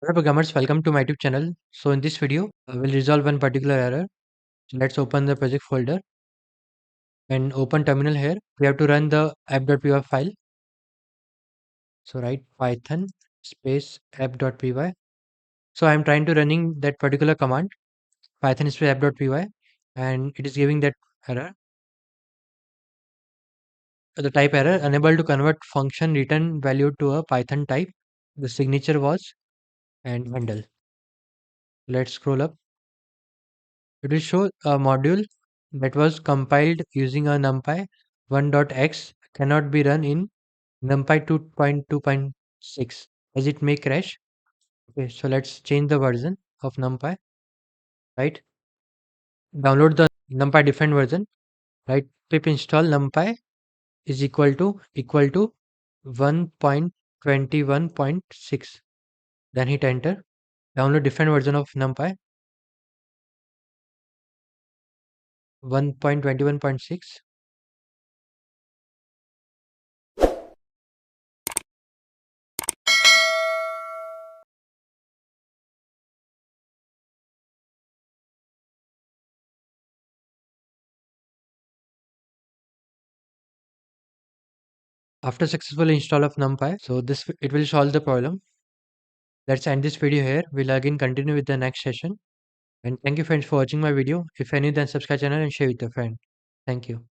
Hello programmers, welcome to my YouTube channel. So in this video, I will resolve one particular error. So let's open the project folder and open terminal here. We have to run the app.py file. So write python space app.py. So I'm trying to running that particular command, python space app.py, and it is giving that error. The type error, unable to convert function return value to a Python type. The signature was and handle. Let's scroll up. It will show a module that was compiled using a NumPy 1.x cannot be run in NumPy 2.2.6 as it may crash. Okay, so let's change the version of NumPy, right? Download the NumPy different version, right? Pip install NumPy is equal to 1.21.6. Then hit enter. Download different version of NumPy 1.21.6. After successful install of NumPy, so it will solve the problem. Let's end this video here. We'll again continue with the next session. And thank you friends for watching my video. If any, then subscribe channel and share with your friend. Thank you.